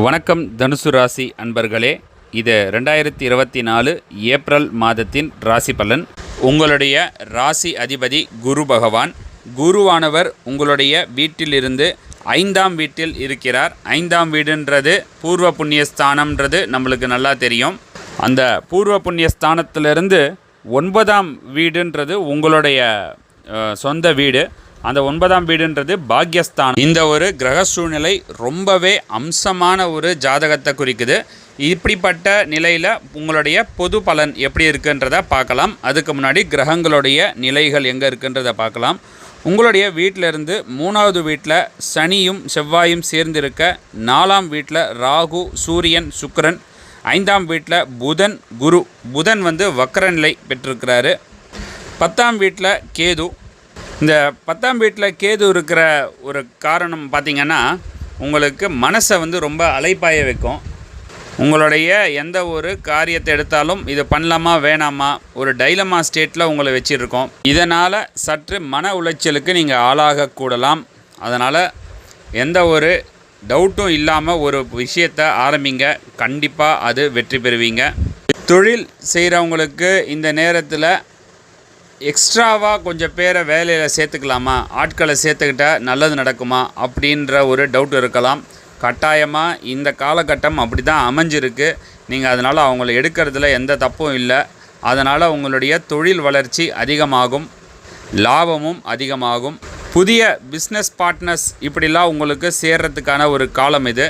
வணக்கம் தனுசு ராசி அன்பர்களே, இது 2024 ஏப்ரல் மாதத்தின் ராசி பலன். உங்களுடைய ராசி அதிபதி குரு பகவான். குருவானவர் உங்களுடைய வீட்டிலிருந்து 5ஆம் வீட்டில் இருக்கிறார். 5ஆம் வீடுன்றது பூர்வ புண்ணியஸ்தானம்ன்றது நம்மளுக்கு நல்லா தெரியும். அந்த பூர்வ புண்ணியஸ்தானத்திலிருந்து 9ஆம் வீடுன்றது உங்களுடைய சொந்த வீடு. அந்த 9ஆம் வீடுன்றது பாக்யஸ்தானம். இந்த ஒரு கிரக சூழ்நிலை ரொம்பவே அம்சமான ஒரு ஜாதகத்தை குறிக்குது. இப்படிப்பட்ட நிலையில் உங்களுடைய பொது பலன் எப்படி இருக்குன்றதை பார்க்கலாம். அதுக்கு முன்னாடி கிரகங்களுடைய நிலைகள் எங்கே இருக்குன்றதை பார்க்கலாம். உங்களுடைய வீட்டிலிருந்து 3வது வீட்டில் சனியும் செவ்வாயும் சேர்ந்திருக்க, 4ஆம் வீட்டில் ராகு, சூரியன், சுக்கிரன், 5ஆம் வீட்டில் புதன், குரு. புதன் வக்ர நிலை பெற்றிருக்கிறாரு. 10ஆம் வீட்டில் கேது. இந்த 10ஆம் வீட்டில் கேது இருக்கிற ஒரு காரணம் பார்த்திங்கன்னா, உங்களுக்கு மனசை ரொம்ப அலைப்பாய வைக்கும். உங்களுடைய எந்த ஒரு காரியத்தை எடுத்தாலும் இது பண்ணலாமா வேணாமா ஒரு டைலமா ஸ்டேட்டில் உங்களை வச்சுருக்கோம். இதனால் சற்று மன உளைச்சலுக்கு நீங்கள் ஆளாகக்கூடலாம். அதனால் எந்த ஒரு டவுட்டும் இல்லாமல் ஒரு விஷயத்தை ஆரம்பிங்க, கண்டிப்பாக அது வெற்றி பெறுவீங்க. தொழில் செய்கிறவங்களுக்கு இந்த நேரத்தில் எக்ஸ்ட்ராவாக கொஞ்சம் பேரை வேலையில் சேர்த்துக்கலாமா, ஆட்களை சேர்த்துக்கிட்டால் நல்லது நடக்குமா அப்படின்ற ஒரு டவுட் இருக்கலாம். கட்டாயமாக இந்த காலகட்டம் அப்படி தான் அமைஞ்சிருக்கு. நீங்கள் அதனால் அவங்கள எடுக்கிறதுல எந்த தப்பும் இல்லை. அதனால் உங்களுடைய தொழில் வளர்ச்சி அதிகமாகும், லாபமும் அதிகமாகும். புதிய பிஸ்னஸ் பார்ட்னர்ஸ் இப்படிலாம் உங்களுக்கு சேர்கிறதுக்கான ஒரு காலம் இது.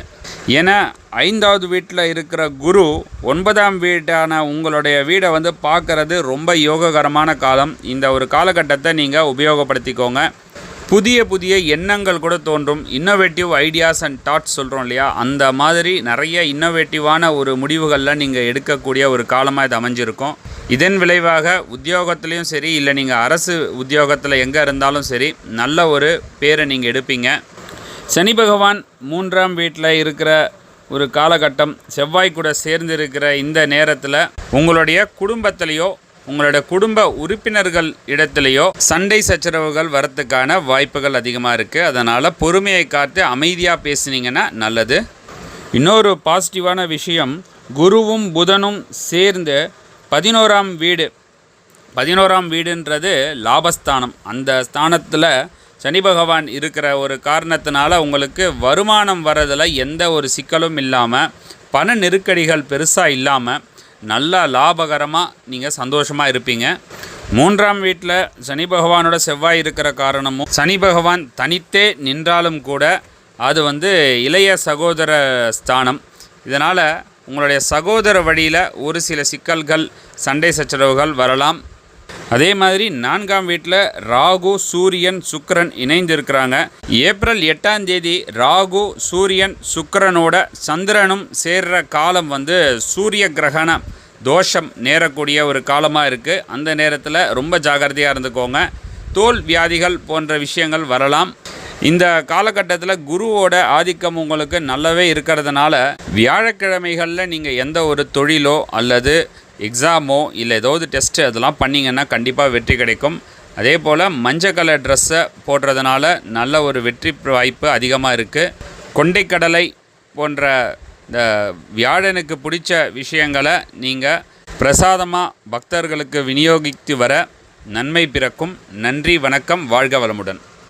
ஏன்னா 5வது வீட்டில் இருக்கிற குரு 9ஆம் வீட்டான உங்களுடைய வீடை பார்க்குறது ரொம்ப யோககரமான காலம். இந்த ஒரு காலகட்டத்தை நீங்கள் உபயோகப்படுத்திக்கோங்க. புதிய புதிய எண்ணங்கள் கூட தோன்றும். இன்னோவேட்டிவ் ஐடியாஸ் அண்ட் தாட்ஸ் சொல்கிறோம் இல்லையா, அந்த மாதிரி நிறைய இன்னோவேட்டிவான ஒரு முடிவுகளில் நீங்கள் எடுக்கக்கூடிய ஒரு காலமாக இது அமைஞ்சிருக்கும். இதன் விளைவாக உத்தியோகத்துலேயும் சரி, இல்லை நீங்கள் அரசு உத்தியோகத்தில் எங்கே இருந்தாலும் சரி, நல்ல ஒரு பேரை நீங்கள் எடுப்பீங்க. சனி பகவான் 3ஆம் வீட்டில் இருக்கிற ஒரு காலகட்டம், செவ்வாய் கூட சேர்ந்து இருக்கிற இந்த நேரத்தில் உங்களுடைய குடும்பத்திலேயோ உங்களுடைய குடும்ப உறுப்பினர்கள் இடத்துலையோ சண்டை சச்சரவுகள் வரத்துக்கான வாய்ப்புகள் அதிகமாக இருக்குது. அதனால் பொறுமையை காத்து அமைதியாக பேசுனீங்கன்னா நல்லது. இன்னொரு பாசிட்டிவான விஷயம், குருவும் புதனும் சேர்ந்து 11ஆம் வீடு. 11ஆம் வீடுன்றது லாபஸ்தானம். அந்த ஸ்தானத்தில் சனி பகவான் இருக்கிற ஒரு காரணத்தினால உங்களுக்கு வருமானம் வரதில் எந்த ஒரு சிக்கலும் இல்லாமல், பண நெருக்கடிகள் பெருசாக இல்லாமல், நல்லா லாபகரமாக நீங்கள் சந்தோஷமாக இருப்பீங்க. 3ஆம் வீட்டில் சனி பகவானோட செவ்வாய் இருக்கிற காரணமும், சனி பகவான் தனித்தே நின்றாலும் கூட அது இளைய சகோதர ஸ்தானம். இதனால் உங்களுடைய சகோதர வழியில் ஒரு சில சிக்கல்கள், சண்டை சச்சரவுகள் வரலாம். அதே மாதிரி 4ஆம் வீட்டில் ராகு, சூரியன், சுக்கிரன் இணைந்து இருக்கிறாங்க. ஏப்ரல் 8ஆம் தேதி ராகு, சூரியன், சுக்கிரனோட சந்திரனும் சேர்ற காலம் சூரிய கிரகண தோஷம் நேரக்கூடிய ஒரு காலமாக இருக்குது. அந்த நேரத்தில் ரொம்ப ஜாகிரதையாக இருந்துக்கோங்க. தோல் வியாதிகள் போன்ற விஷயங்கள் வரலாம். இந்த காலகட்டத்தில் குருவோட ஆதிக்கம் உங்களுக்கு நல்லாவே இருக்கிறதுனால, வியாழக்கிழமைகளில் நீங்கள் எந்த ஒரு தொழிலோ அல்லது எக்ஸாமோ இல்லை ஏதாவது டெஸ்ட்டு அதெல்லாம் பண்ணிங்கன்னா கண்டிப்பாக வெற்றி கிடைக்கும். அதே போல் மஞ்சள் கலர் ட்ரெஸ்ஸை போடுறதுனால நல்ல ஒரு வெற்றி வாய்ப்பு அதிகமாக இருக்குது. கொண்டைக்கடலை போன்ற இந்த வியாழனுக்கு பிடிச்ச விஷயங்களை நீங்கள் பிரசாதமாக பக்தர்களுக்கு விநியோகித்து வர நன்மை பிறக்கும். நன்றி, வணக்கம், வாழ்க வளமுடன்.